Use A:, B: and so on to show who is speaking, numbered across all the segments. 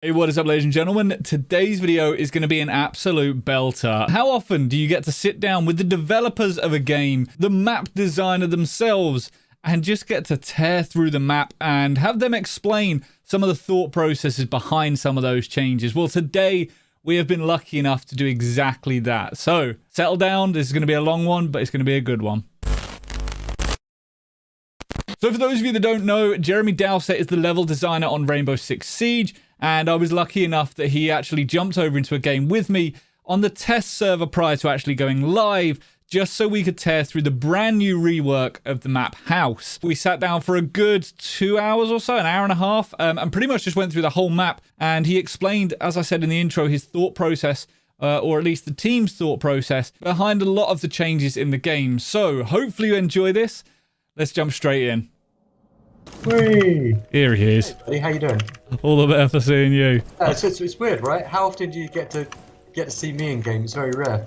A: Hey, what is up, ladies and gentlemen? Today's video is going to be an absolute belter. How often do you get to sit down with the developers of a game, the map designer themselves, and just get to tear through the map and have them explain some of the thought processes behind some of those changes? Well, today we have been lucky enough to do exactly that. So settle down. This is going to be a long one, but it's going to be a good one. So for those of you that don't know, Jeremy Dowsett is the level designer on Rainbow Six Siege, and I was lucky enough that he actually jumped over into a game with me on the test server prior to actually going live, just so we could tear through the brand new rework of the map House. We sat down for a good 2 hours or so, an hour and a half, and pretty much just went through the whole map, and he explained, as I said in the intro, his thought process, or at least the team's thought process, behind a lot of the changes in the game. So hopefully you enjoy this. Let's jump straight in.
B: Whee!
A: Here he is.
B: Hey buddy, how you doing?
A: All the better for seeing you.
B: It's weird, right? How often do you get to see me in game? It's very rare.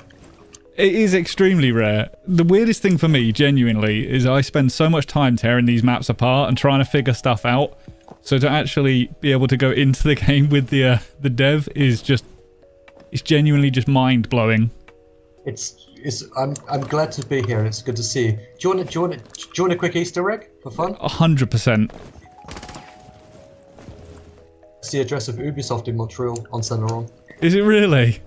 A: It is extremely rare. The weirdest thing for me, genuinely, is I spend so much time tearing these maps apart and trying to figure stuff out. So to actually be able to go into the game with the dev is just, it's genuinely just mind blowing.
B: I'm glad to be here and it's good to see you. Do you want a quick Easter egg for fun?
A: 100%.
B: It's the address of Ubisoft in Montreal on Saint Laurent.
A: Is it really?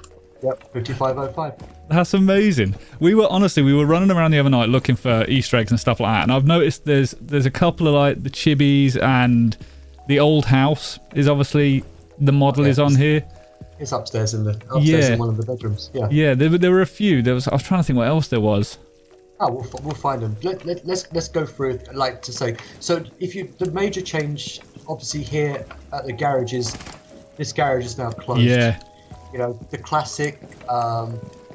B: Yep, 5505.
A: That's amazing. We were running around the other night looking for Easter eggs and stuff like that, and I've noticed there's a couple of like the chibis, and the old house is obviously the model is on here.
B: It's upstairs in in one of the bedrooms. Yeah.
A: Yeah, there were a few. I was trying to think what else there was.
B: Oh, we'll find them. Let's go through it. Like to say, so the major change, obviously here at the garage is this garage is now closed.
A: Yeah.
B: You know, the classic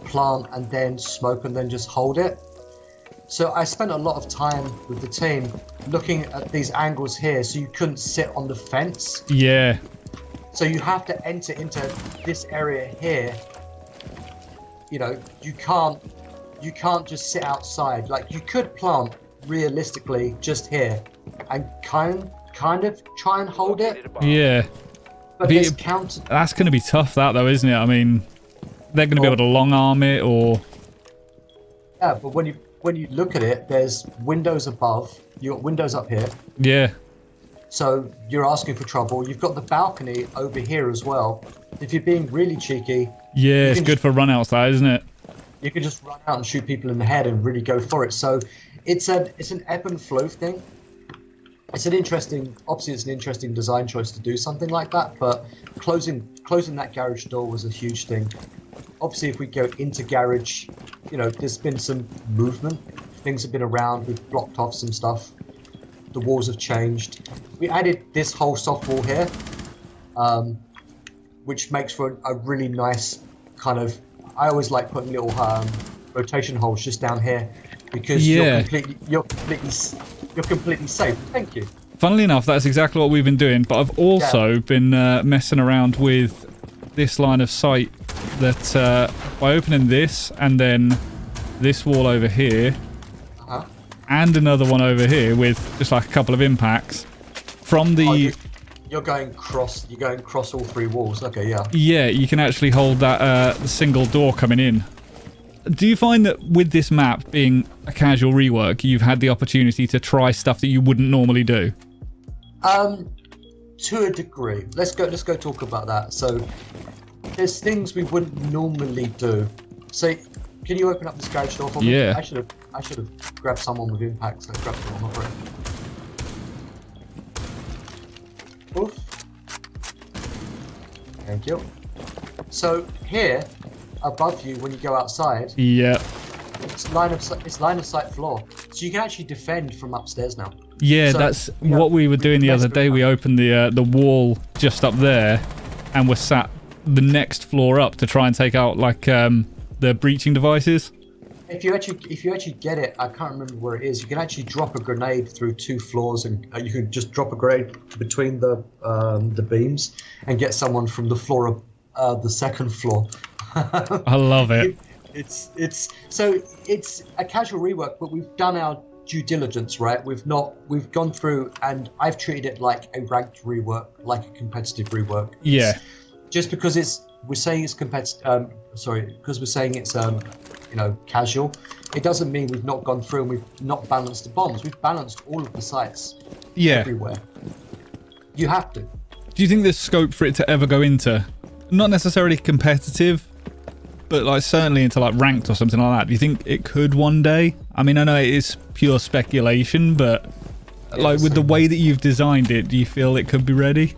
B: plant and then smoke and then just hold it. So I spent a lot of time with the team looking at these angles here, so you couldn't sit on the fence.
A: Yeah.
B: So you have to enter into this area here. You know, you can't just sit outside. Like you could plant realistically just here and kind of try and hold it.
A: Yeah.
B: But
A: that's going to be tough, that though, isn't it? I mean, they're going to be able to long arm it, or
B: yeah. But when you look at it, there's windows above. You got windows up here.
A: Yeah.
B: So you're asking for trouble. You've got the balcony over here as well. If you're being really cheeky,
A: yeah, it's good for run outside, isn't it?
B: You can just run out and shoot people in the head and really go for it. So it's an ebb and flow thing. Obviously it's an interesting design choice to do something like that, but closing that garage door was a huge thing. Obviously, if we go into garage, you know, there's been some movement. Things have been around. We've blocked off some stuff. The walls have changed. We added this whole soft wall here, which makes for a really nice kind of. I always like putting little rotation holes just down here because you're completely safe. Thank you.
A: Funnily enough, that's exactly what we've been doing. But I've also been messing around with this line of sight that by opening this and then this wall over here. And another one over here with just like a couple of impacts from the.
B: You're going cross all three walls. Okay, yeah.
A: Yeah, you can actually hold that single door coming in. Do you find that with this map being a casual rework, you've had the opportunity to try stuff that you wouldn't normally do?
B: To a degree. Let's go talk about that. So there's things we wouldn't normally do. So can you open up this garage door for me?
A: Yeah.
B: I should have grabbed someone with impact, so I grabbed someone over it. Oof. Thank you. So here, above you, when you go outside,
A: yeah,
B: it's line of sight floor, so you can actually defend from upstairs now.
A: Yeah,
B: so,
A: that's what we were doing the other day. We opened the wall just up there, and we're sat the next floor up to try and take out like the breaching devices.
B: If you actually get it, I can't remember where it is. You can actually drop a grenade through 2 floors, and you can just drop a grenade between the beams and get someone from the floor of the 2nd floor.
A: I love it.
B: It's a casual rework, but we've done our due diligence, right? We've gone through, and I've treated it like a ranked rework, like a competitive rework.
A: Yeah.
B: Just because we're saying it's competitive, because we're saying it's casual, it doesn't mean we've not gone through and we've not balanced the bombs. We've balanced all of the sites.
A: Yeah.
B: Everywhere. You have to.
A: Do you think there's scope for it to ever go into, not necessarily competitive, but like certainly into like ranked or something like that? Do you think it could one day? I mean, I know it is pure speculation, but like with the way that you've designed it, do you feel it could be ready?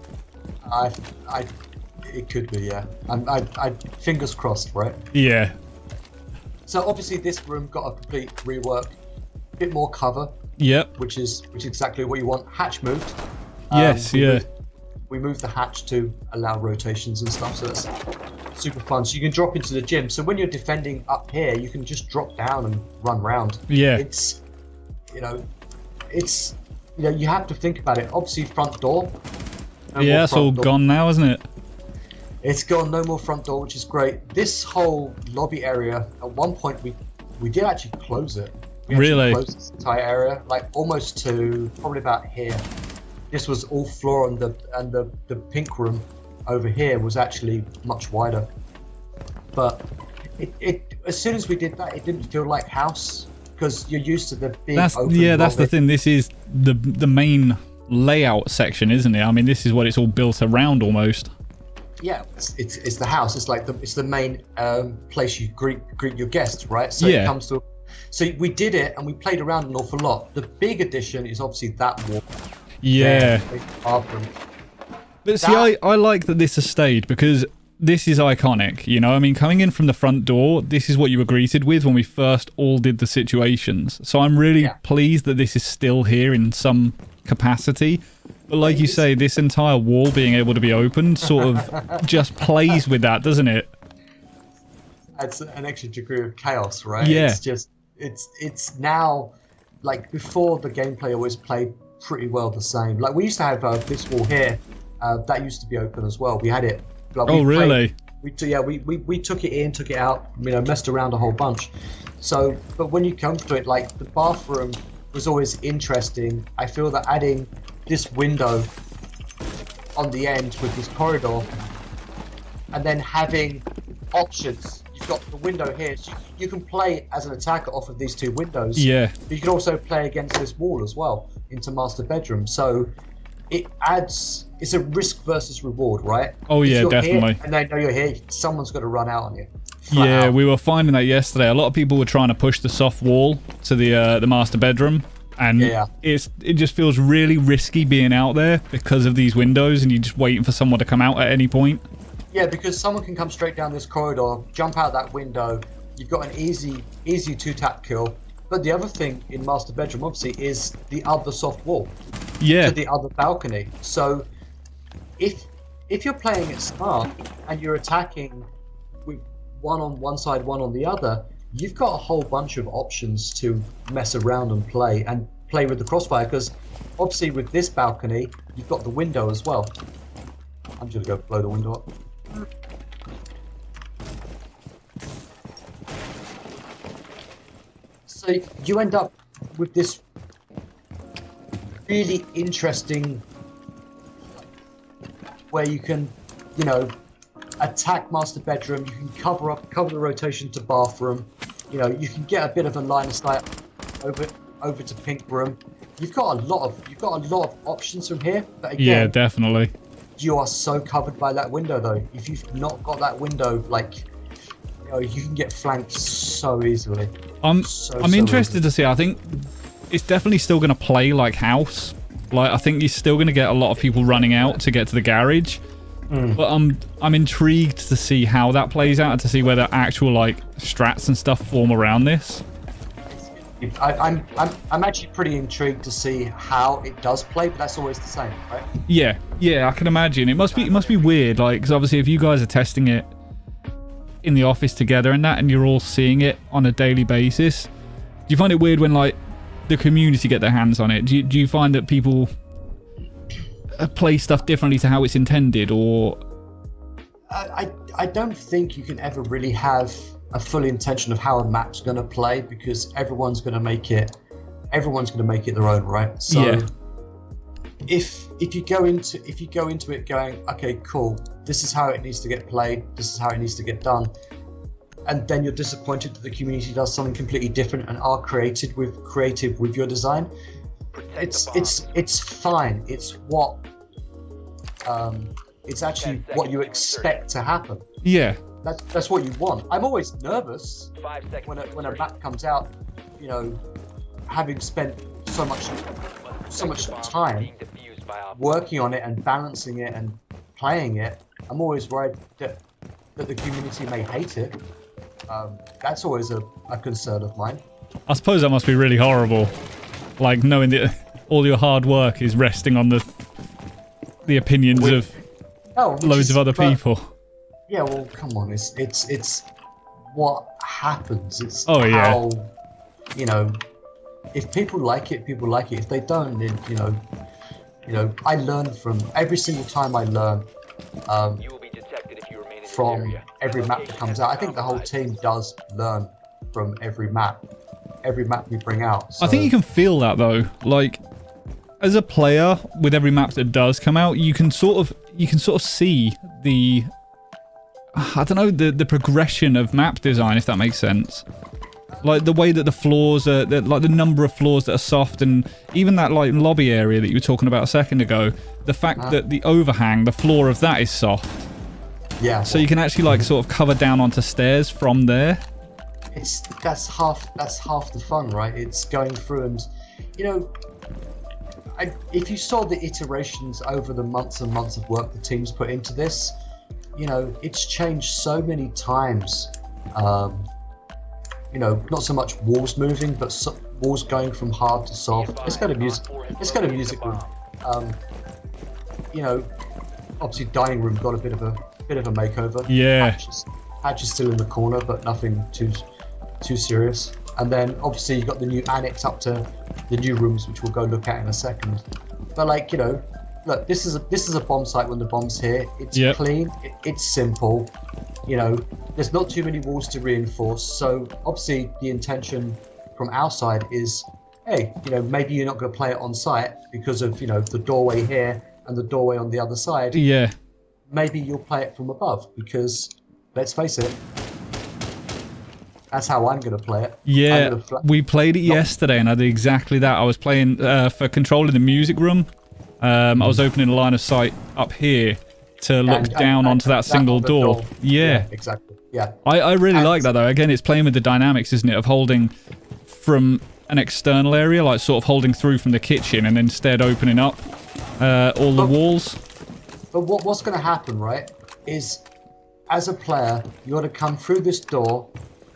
B: It could be, yeah. I fingers crossed, right?
A: Yeah.
B: So obviously this room got a complete rework, a bit more cover.
A: Yep.
B: Which is exactly what you want. Hatch moved.
A: Yes,
B: We moved the hatch to allow rotations and stuff, so that's super fun. So you can drop into the gym. So when you're defending up here, you can just drop down and run around.
A: Yeah.
B: It's you have to think about it. Obviously, front door.
A: Yeah, it's all gone now, isn't it?
B: It's gone. No more front door, which is great. This whole lobby area, at one point, we did actually close it.
A: Really?
B: Closed this entire area, like almost to probably about here. This was all floor, and the pink room over here was actually much wider. But it as soon as we did that, it didn't feel like house, because you're used to the big open.
A: That's the thing. This is the main layout section, isn't it? I mean, this is what it's all built around almost.
B: Yeah, it's the house. It's like it's the main place you greet your guests, right? So
A: yeah.
B: It comes to. So we did it, and we played around an awful lot. The big addition is obviously that wall.
A: Yeah.
B: Bathroom.
A: But see, I like that this has stayed, because this is iconic, you know? I mean, coming in from the front door, this is what you were greeted with when we first all did the situations. So I'm really pleased that this is still here in some capacity. But like you say, this entire wall being able to be opened sort of just plays with that, doesn't it?
B: Adds an extra degree of chaos, right?
A: Yeah.
B: It's just, it's now, like before the gameplay always played pretty well the same. Like we used to have this wall here, that used to be open as well. We had it. Like,
A: really?
B: We took it in, took it out, messed around a whole bunch. So, but when you come to it, like the bathroom was always interesting. I feel that adding this window on the end with this corridor, and then having options. You've got the window here, so you can play as an attacker off of these two windows.
A: Yeah.
B: But you can also play against this wall as well into master bedroom. So it adds. It's a risk versus reward, right?
A: Oh yeah, definitely.
B: Here, and they know you're here. Someone's got to run out on you.
A: Yeah, we were finding that yesterday. A lot of people were trying to push the soft wall to the master bedroom, and it just feels really risky being out there because of these windows, and you're just waiting for someone to come out at any point.
B: Yeah, because someone can come straight down this corridor, jump out that window. You've got an easy 2-tap kill. But the other thing in master bedroom, obviously, is the other soft wall.
A: Yeah.
B: To the other balcony. So if you're playing it smart and you're attacking with one on one side, one on the other, you've got a whole bunch of options to mess around and play with the crossfire, because obviously with this balcony you've got the window as well. I'm just gonna go blow the window up. So you end up with this really interesting where you can, attack master bedroom. You can cover the rotation to bathroom. You can get a bit of a line of sight over to pink room. You've got a lot of options from here. But again,
A: yeah, definitely.
B: You are so covered by that window, though. If you've not got that window, you can get flanked so easily.
A: I'm interested to see. I think it's definitely still going to play like house. Like, I think you're still going to get a lot of people running out to get to the garage. But I'm intrigued to see how that plays out, and to see whether actual strats and stuff form around this.
B: I'm actually pretty intrigued to see how it does play, but that's always the same, right?
A: Yeah, I can imagine. It must be weird, because obviously if you guys are testing it in the office together and you're all seeing it on a daily basis, do you find it weird when the community get their hands on it? Do you find that people play stuff differently to how it's intended, or?
B: I don't think you can ever really have a full intention of how a map's going to play, because everyone's going to make it everyone's going to make it their own, right? So
A: Yeah.
B: if you go into it going, okay, cool, this is how it needs to get played, this is how it needs to get done, and then you're disappointed that the community does something completely different and are creative with your design, it's fine. It's what it's actually what you expect to happen.
A: Yeah.
B: That's what you want. I'm always nervous when a map comes out, you know, having spent so much time working on it and balancing it and playing it. I'm always worried that the community may hate it. That's always a concern of mine.
A: I suppose that must be really horrible, like knowing that all your hard work is resting on the opinions of loads of other people.
B: Yeah, well, come on, it's what happens. It's
A: yeah.
B: You know, if people like it, people like it. If they don't, then you know, I learn from every single time I learn. From every map that comes out. I think the whole team does learn from every map we bring out. So.
A: I think you can feel that though. Like, as a player, with every map that does come out, you can sort of see the, I don't know, the progression of map design, if that makes sense. Like the way that the floors are, like the number of floors that are soft, and even that like lobby area that you were talking about a second ago. The fact that the overhang, the floor of that is soft.
B: Yeah.
A: So you can actually like sort of cover down onto stairs from there.
B: That's half the fun, right? It's going through and, you know, if you saw the iterations over the months and months of work the team's put into this, you know, it's changed so many times. You know, not so much walls moving, but walls going from hard to soft. Let's go to music. Let's go to music room. You know, obviously dining room got a bit of a makeover.
A: Yeah.
B: Hatch is still in the corner, but nothing too serious. And then obviously you got the new annex up to the new rooms, which we'll go look at in a second. But like, you know, look, this is a bomb site when the bomb's here. It's clean. It's simple. You know, there's not too many walls to reinforce. So obviously the intention from our side is, hey, you know, maybe you're not going to play it on site because of, you know, the doorway here and the doorway on the other side.
A: Yeah.
B: Maybe you'll play it from above because, let's face it, that's how I'm going to play it.
A: Yeah, we played it yesterday and I did exactly that. I was playing for control in the music room. I was opening a line of sight up here to look down onto that single door. Yeah,
B: exactly. Yeah.
A: I really like that though. Again, it's playing with the dynamics, isn't it, of holding from an external area, like sort of holding through from the kitchen and instead opening up all the walls.
B: But what's going to happen, right, is as a player, you got to come through this door,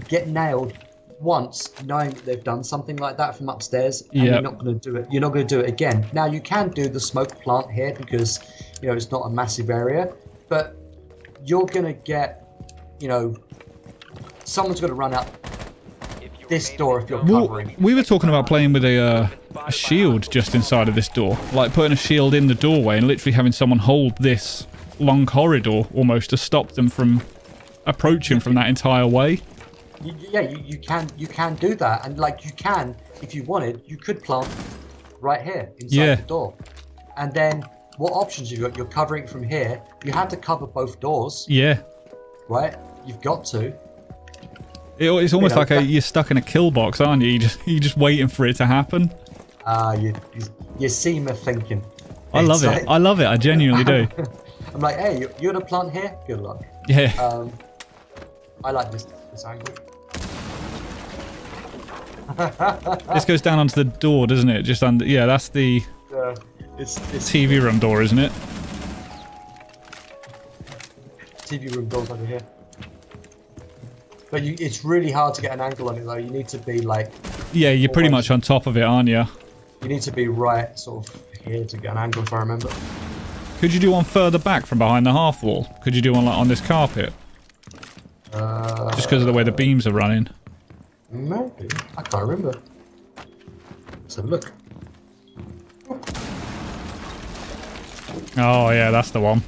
B: get nailed once, knowing that they've done something like that from upstairs, and you're not going to do it. You're not going to do it again. Now you can do the smoke plant here because, you know, it's not a massive area, but you're going to get, you know, someone's going to run out this door if you're covering.
A: We were talking about playing with a shield just inside of this door, like putting a shield in the doorway and literally having someone hold this long corridor almost to stop them from approaching from that entire way.
B: You can do that, and like you can, if you wanted, you could plant right here inside the door, and then what options you've got? You're covering it from here. You have to cover both doors. Yeah. Right. You've got to.
A: It's almost like you're stuck in a kill box, aren't you? You're just waiting for it to happen.
B: You see me thinking.
A: I love it. I love it. I genuinely do.
B: I'm like, hey, you're gonna plant here? Good luck.
A: Yeah.
B: I like this angle.
A: This goes down onto the door, doesn't it? Just under. Yeah, that's the
B: it's
A: TV room door, isn't it?
B: TV room door's over here. But it's really hard to get an angle on it, though. You need to be like...
A: Yeah, you're pretty much on top of it, aren't you?
B: You need to be right sort of here to get an angle, if I remember.
A: Could you do one further back from behind the half wall? Could you do one like on this carpet? Just because of the way the beams are running.
B: Maybe. I can't remember. Let's have a look.
A: Oh, yeah, that's the one.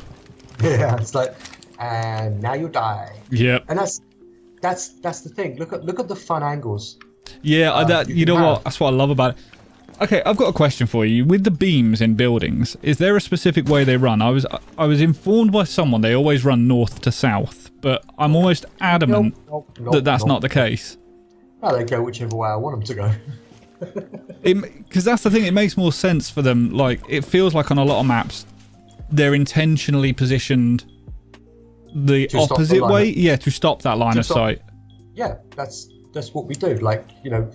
B: Yeah, it's like... And now you die.
A: Yep.
B: And that's the thing. Look at the fun angles.
A: Yeah, you know what? That's what I love about it. Okay, I've got a question for you. With the beams in buildings, is there a specific way they run? I was informed by someone they always run north to south, but I'm almost adamant that that's not the case.
B: No, they go whichever way I want them to go.
A: Because that's the thing, it makes more sense for them. Like, it feels like on a lot of maps, they're intentionally positioned the opposite way. Yeah, to stop that line of sight.
B: Yeah, that's what we do. Like, you know,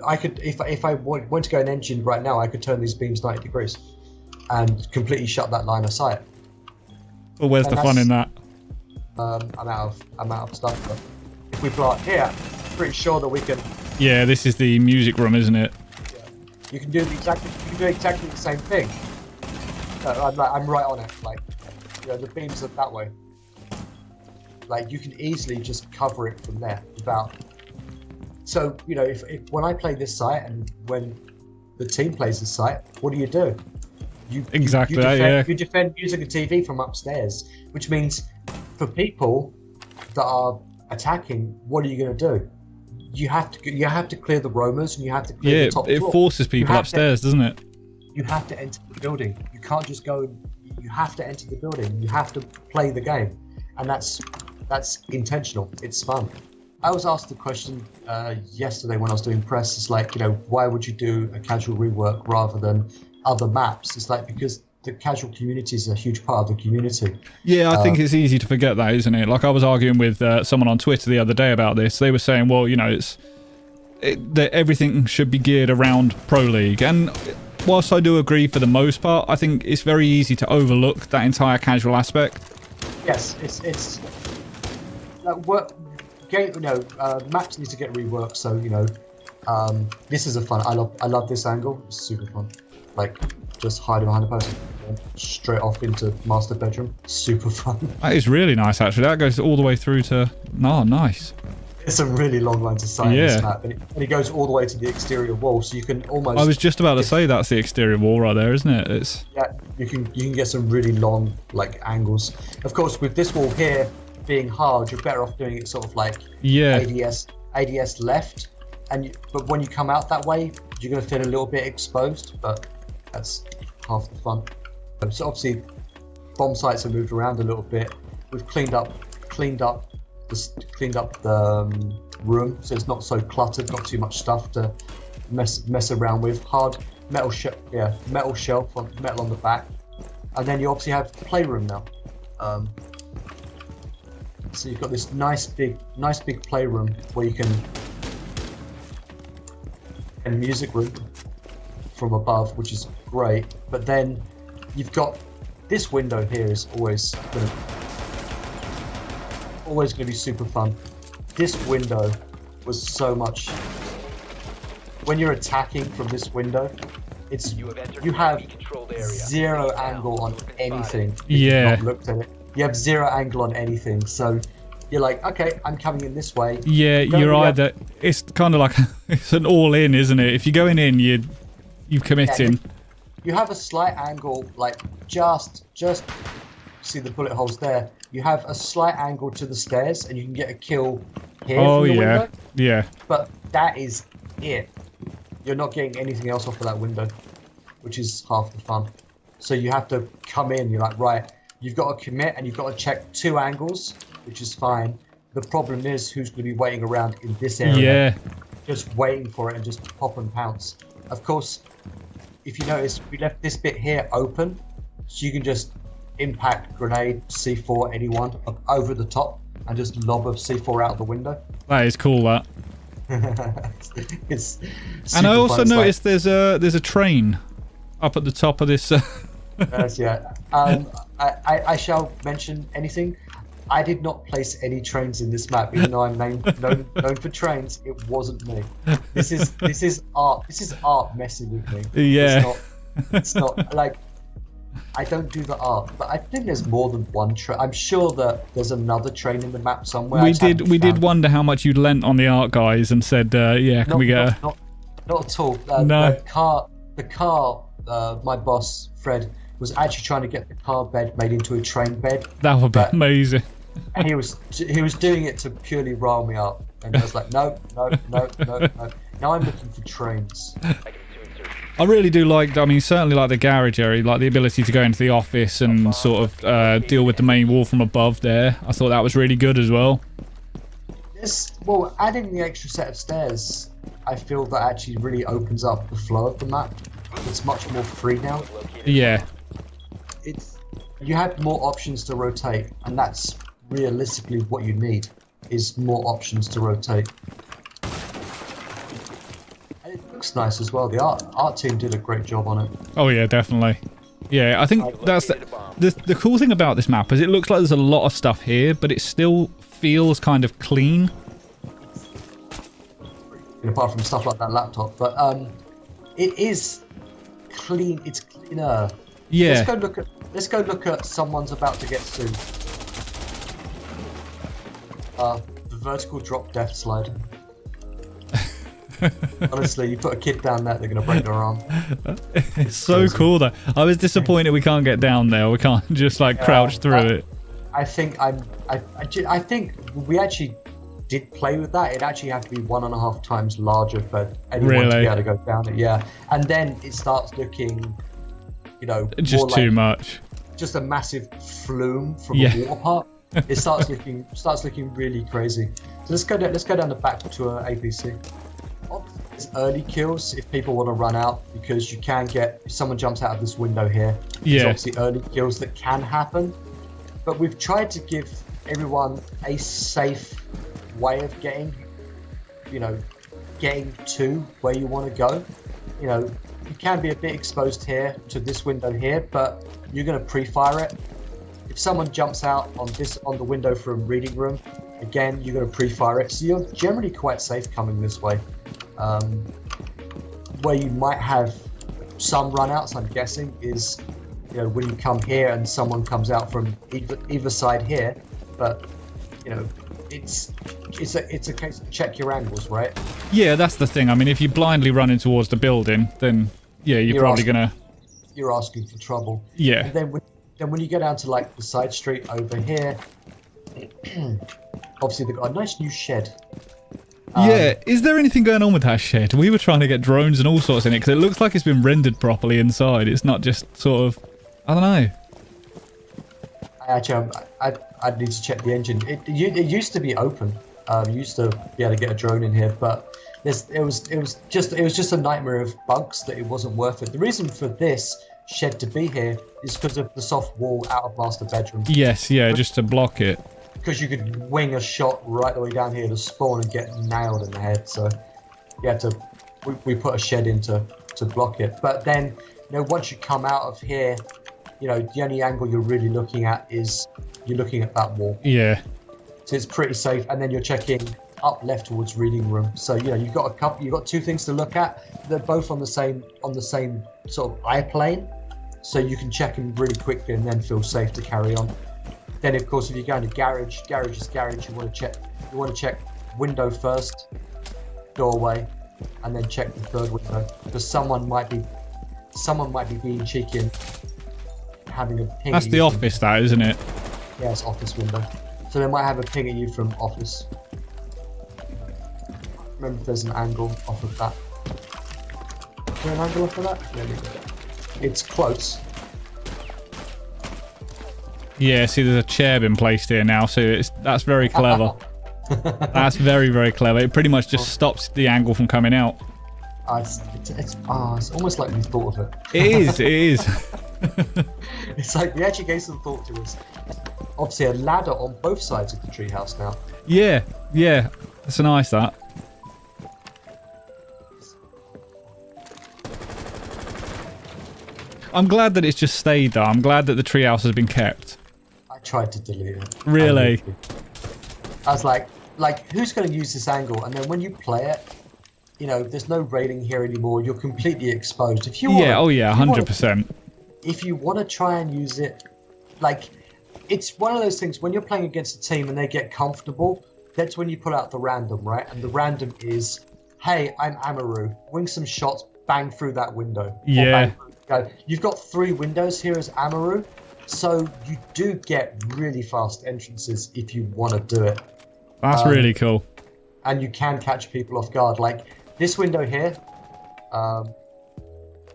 B: I could, if I want to go an engine right now, I could turn these beams 90 degrees and completely shut that line of sight.
A: Well, where's the fun in that?
B: I'm out of stuff. But if we blow up here, I'm pretty sure that we can.
A: Yeah, this is the music room, isn't it?
B: Yeah. You can do exactly the same thing. I'm right on it. Like, you know, the beams are that way. Like, you can easily just cover it from there without. So, you know, if when I play this site and when the team plays this site, what do? You defend using a TV from upstairs, which means for people that are attacking, what are you going to do? You have to clear the roamers and you have to clear the top floor.
A: It forces people upstairs, doesn't it?
B: You have to enter the building. You can't just go. You have to enter the building. You have to play the game, and that's intentional. It's fun. I was asked the question yesterday when I was doing press. It's like, you know, why would you do a casual rework rather than other maps? It's like, because the casual community is a huge part of the community. Yeah,
A: I think it's easy to forget that, isn't it? Like, I was arguing with someone on Twitter the other day about this. They were saying, well, you know, that everything should be geared around Pro League. And whilst I do agree for the most part, I think it's very easy to overlook that entire casual aspect.
B: Yes, it's maps need to get reworked. So, you know, this is a fun. I love this angle. It's super fun. Like, just hiding behind a person, straight off into master bedroom. Super fun.
A: That is really nice, actually. That goes all the way through to. Oh, nice.
B: It's a really long line to sight in this map, and it goes all the way to the exterior wall, so you can almost.
A: I was just about to say that's the exterior wall right there, isn't it?
B: Yeah, you can get some really long angles. Of course, with this wall here being hard, you're better off doing it sort of like ADS left, but when you come out that way, you're going to feel a little bit exposed, but that's half the fun. So obviously, bomb sites have moved around a little bit. We've cleaned up the room, so it's not so cluttered, not too much stuff to mess around with. Hard metal shelf on metal on the back, and then you obviously have the playroom now. So you've got this nice big playroom where you can, and music room from above, which is great. But then you've got this window here is always going to be super fun. This window was so much. When you're attacking from this window, you have zero angle on anything.
A: Yeah.
B: You've not looked at it. You have zero angle on anything, so you're like, okay, I'm coming in this way.
A: Yeah, you're either. It's kind of like it's an all-in, isn't it? If you're going in, you committing.
B: Yeah, you have a slight angle, like just see the bullet holes there. You have a slight angle to the stairs, and you can get a kill here from the window.
A: Yeah.
B: But that is it. You're not getting anything else off of that window, which is half the fun. So you have to come in. You're like, right, you've got to commit, and you've got to check 2 angles, which is fine. The problem is who's going to be waiting around in this area, just waiting for it and just pop and pounce. Of course, if you notice, we left this bit here open, so you can just impact, grenade, C4, anyone over the top, and just lob a C4 out the window.
A: That is cool. That.
B: It's
A: and I also noticed there's a train up at the top of this.
B: Yeah. I shall mention anything. I did not place any trains in this map, even though I'm known for trains. It wasn't me. This is art. This is art messing with me.
A: Yeah.
B: It's not like I don't do the art, but I think there's more than one train. I'm sure that there's another train in the map somewhere.
A: We did wonder how much you'd lent on the art guys and said, can we get
B: not at all.
A: No.
B: The car. My boss Fred was actually trying to get the car bed made into a train bed.
A: That would be amazing.
B: And he was doing it to purely rile me up, and I was like, no. Now I'm looking for trains.
A: I really do like, I mean, certainly like the garage area, like the ability to go into the office and sort of deal with the main wall from above there. I thought that was really good as well.
B: Well, adding the extra set of stairs, I feel that actually really opens up the flow of the map. It's much more free now.
A: Yeah.
B: You have more options to rotate, and that's realistically what you need, is more options to rotate. And it looks nice as well. The art team did a great job on it.
A: Oh yeah, definitely. Yeah, I think that's the cool thing about this map is it looks like there's a lot of stuff here, but it still feels kind of clean.
B: Apart from stuff like that laptop, but it is clean. It's cleaner.
A: Yeah.
B: Let's go look at someone's about to get sued. The vertical drop death slide. Honestly, you put a kid down there, they're gonna break their arm.
A: It's so cool though. I was disappointed we can't get down there. We can't just like crouch through it.
B: I think we actually did play with that. It actually had to be 1.5 times larger for anyone to be able to go down it. Yeah, and then it starts looking, you know,
A: just too much.
B: Just a massive flume from a water park. It starts looking really crazy. So let's go down the back to an APC. It's early kills if people want to run out, because you can get, if someone jumps out of this window here, there's obviously early kills that can happen. But we've tried to give everyone a safe way of getting to where you want to go. You know, you can be a bit exposed here to this window here, but you're going to pre-fire it. If someone jumps out on the window from reading room, again, you're going to pre-fire it. So you're generally quite safe coming this way. Where you might have some runouts, I'm guessing, is, you know, when you come here and someone comes out from either side here. But, you know, it's a case of check your angles, right? Yeah,
A: that's the thing. I mean, if you blindly run in towards the building, then yeah, you're probably gonna.
B: You're asking for trouble.
A: Yeah.
B: And then when you go down to like the side street over here, obviously they've got a nice new shed.
A: Yeah, is there anything going on with that shed? We were trying to get drones and all sorts in it, because it looks like it's been rendered properly inside. It's not just sort of, I don't know.
B: Actually, I'd need to check the engine. It used to be open. You used to be able to get a drone in here, but it was just a nightmare of bugs that it wasn't worth it. The reason for this shed to be here is because of the soft wall out of master bedroom.
A: Yes, yeah, just to block it.
B: Because you could wing a shot right the way down here to spawn and get nailed in the head. So you had to, we put a shed in to block it. But then, you know, once you come out of here, you know, the only angle you're really looking at is you're looking at that wall.
A: Yeah.
B: So it's pretty safe. And then you're checking up left towards reading room. So, you know, you've got two things to look at. They're both on the same sort of eye plane. So you can check them really quickly and then feel safe to carry on. Then, of course, if you're going to garage is garage. You want to check window first, doorway, and then check the third window, because someone might be being cheeky and having a ping.
A: That's the office, that, isn't it?
B: Yeah, it's office window. So they might have a ping at you from office. Remember, if there's an angle off of that. Is there an angle off of that? There we go. It's close.
A: Yeah, see, there's a chair been placed here now, so that's very clever. That's very, very clever. It pretty much just stops the angle from coming out.
B: It's almost like we thought of it.
A: It is.
B: It's like we actually gave some thought to us. Obviously, a ladder on both sides of the treehouse now.
A: Yeah, that's nice, that. I'm glad that it's just stayed there. I'm glad that the treehouse has been kept.
B: I tried to delete it.
A: Really?
B: I was like, who's going to use this angle? And then when you play it, you know, there's no railing here anymore. You're completely exposed. If you want,
A: 100%.
B: If you want to try and use it, like, it's one of those things when you're playing against a team and they get comfortable, that's when you pull out the random, right? And the random is, hey, I'm Amaru. Wing some shots, bang through that window.
A: Yeah.
B: You've got 3 windows here as Amaru, so you do get really fast entrances if you want to do it.
A: That's really cool.
B: And you can catch people off guard. Like this window here,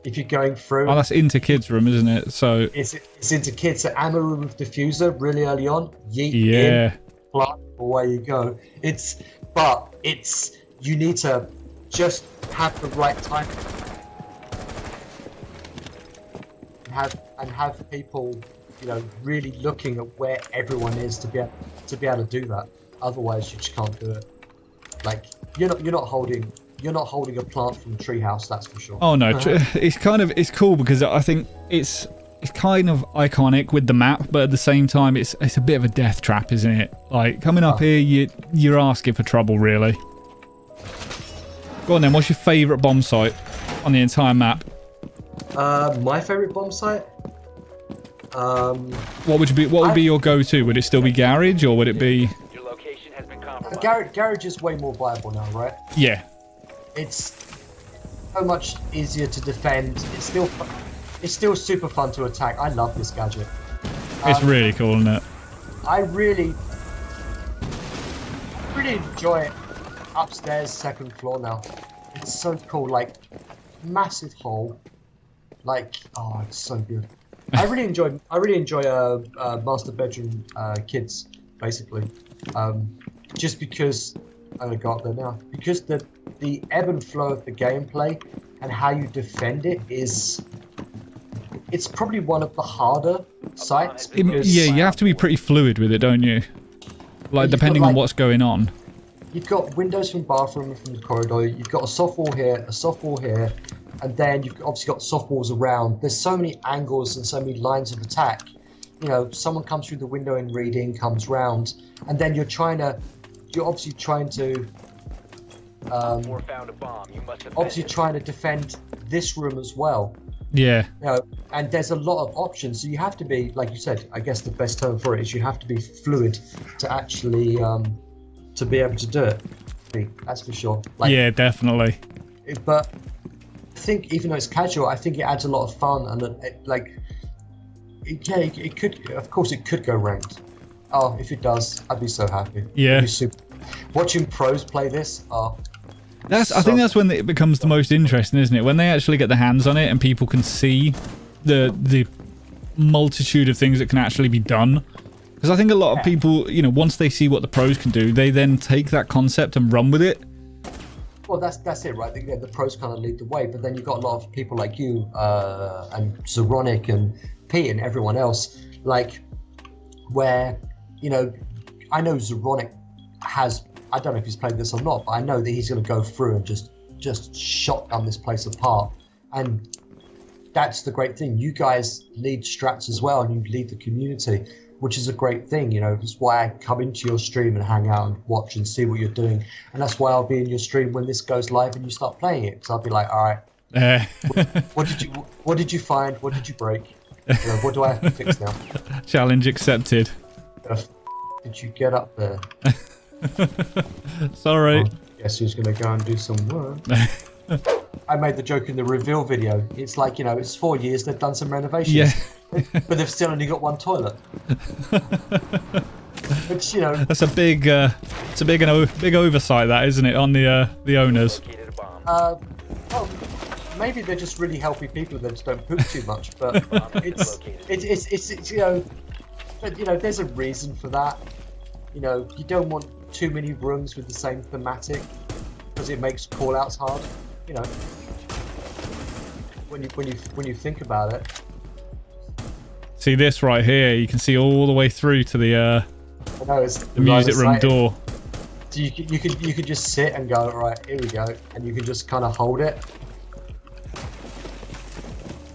B: if you're going through.
A: Oh, that's into kids' room, isn't it? So
B: it's into kids. So ammo room with diffuser really early on. Yeet
A: yeah.
B: in, plug, away you go. But you need to just have the right time. And have people, you know, really looking at where everyone is to be able to do that. Otherwise, you just can't do it. Like you're not holding a plant from Treehouse, that's for sure.
A: Oh no, it's cool because I think it's kind of iconic with the map, but at the same time, it's a bit of a death trap, isn't it? Like coming up here, you're asking for trouble, really. Go on then. What's your favourite bomb site on the entire map?
B: My favourite bomb site.
A: What would be your go-to? Would it still be garage, or would it be?
C: Your location has been compromised.
B: Garage is way more viable now, right?
A: Yeah.
B: It's so much easier to defend. It's still super fun to attack. I love this gadget.
A: It's really cool, isn't it?
B: I really enjoy it upstairs, second floor now. It's so cool. Like massive hole. Like it's so good. I really enjoy master bedroom kids basically, just because I got there now. Because the ebb and flow of the gameplay and how you defend it it's probably one of the harder sites. Because,
A: yeah, you have to be pretty fluid with it, don't you? Like depending on what's going on.
B: You've got windows from bathroom and from the corridor. You've got a soft wall here, a soft wall here. And then you've obviously got soft walls around. There's so many angles and so many lines of attack. You know, someone comes through the window in reading, comes round, and then you're obviously trying to defend this room as well.
A: Yeah.
B: You know, and there's a lot of options. So you have to be, like you said, I guess the best term for it is you have to be fluid to actually to be able to do it. That's for sure. Like,
A: yeah, definitely.
B: But I think even though it's casual, I think it adds a lot of fun and it could, of course, it could go ranked. Oh, if it does, I'd be so happy.
A: Yeah.
B: Watching pros play this.
A: I think that's when it becomes the most interesting, isn't it? When they actually get their hands on it and people can see the multitude of things that can actually be done. Because I think a lot of people, you know, once they see what the pros can do, they then take that concept and run with it.
B: Well, that's it, right? The pros kind of lead the way, but then you've got a lot of people like you and Zeronic and Pete and everyone else, like, where, you know, I know Zeronic has, I don't know if he's played this or not, but I know that he's going to go through and just shotgun this place apart. And that's the great thing. You guys lead strats as well, and you lead the community, which is a great thing. You know, that's why I come into your stream and hang out and watch and see what you're doing. And that's why I'll be in your stream when this goes live and you start playing it. Because I'll be like, all right, what did you find? What did you break? You know, what do I have to fix now?
A: Challenge accepted.
B: Did you get up there?
A: Sorry.
B: Guess who's going to go and do some work? I made the joke in the reveal video. It's like, you know, it's 4 years, they've done some renovations. Yeah. But they've still only got one toilet. Which, you know,
A: that's a big oversight, that, isn't it, on the owners?
B: Well, maybe they're just really healthy people that just don't poop too much. But it's you know, but you know, there's a reason for that. You know, you don't want too many rooms with the same thematic because it makes call-outs hard. You know, when you think about it.
A: See this right here? You can see all the way through to the music room door.
B: So you could just sit and go, right, here we go, and you can just kind of hold it.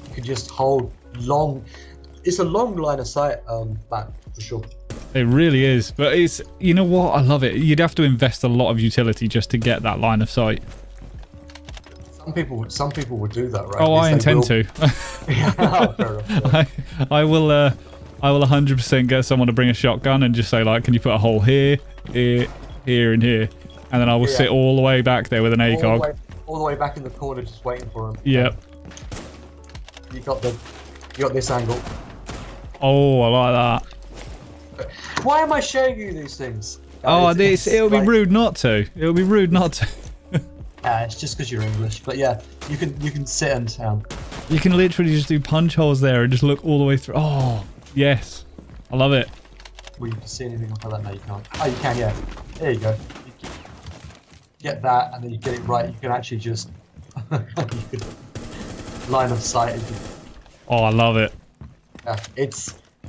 B: You can just hold long. It's a long line of sight, back for sure.
A: It really is, but it's, you know what? I love it. You'd have to invest a lot of utility just to get that line of sight.
B: Some people would do that, right?
A: Oh, I intend to.
B: Yeah, fair enough.
A: I will 100% get someone to bring a shotgun and just say, like, can you put a hole here, here, here, and here, and then I will sit all the way back there with an ACOG.
B: All the way back in the corner, just waiting for him.
A: Yep.
B: You got this angle.
A: Oh, I like that.
B: Why am I showing you these things?
A: Oh, it'll be rude not to. It'll be rude not to.
B: It's just because you're English, but yeah, you can sit in town.
A: You can literally just do punch holes there and just look all the way through. Oh, yes. I love it.
B: Well, you can see anything like that? No, you can't. Oh, you can, yeah. There you go. You get that, and then you get it right. You can actually just line of sight.
A: Oh, I love it.
B: Yeah,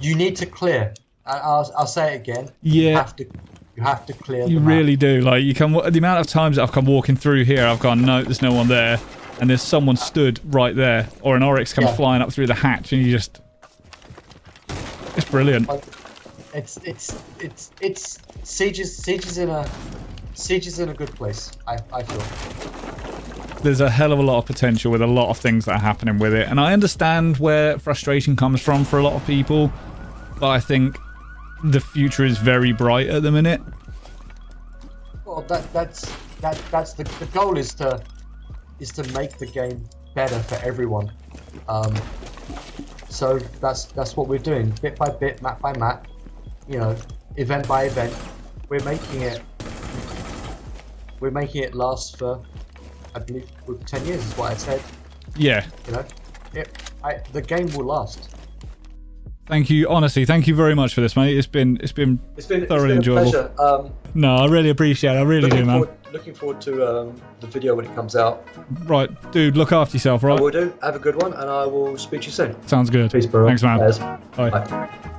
B: you need to clear. I'll say it again.
A: Yeah.
B: You have to clear.
A: You really do. Like you can. The amount of times that I've come walking through here, I've gone, no, there's no one there, and there's someone stood right there, or an oryx comes flying up through the hatch, and you just. It's brilliant.
B: It's Siege is in a good place. I feel.
A: There's a hell of a lot of potential with a lot of things that are happening with it, and I understand where frustration comes from for a lot of people, but I think the future is very bright at the minute.
B: Well, that's the goal is to make the game better for everyone. So that's what we're doing, bit by bit, map by map, you know, event by event. We're making it last for, I believe, 10 years is what I said.
A: Yeah.
B: You know, the game will last.
A: Thank you, honestly. Thank you very much for this, mate. It's been thoroughly enjoyable.
B: Pleasure.
A: No, I really appreciate it. I really do, man.
B: Looking forward to the video when it comes out.
A: Right, dude. Look after yourself, right?
B: I will do. Have a good one, and I will speak to you soon.
A: Sounds good.
B: Peace, bro.
A: Thanks, man.
B: Cheers.
A: Bye.
B: Bye.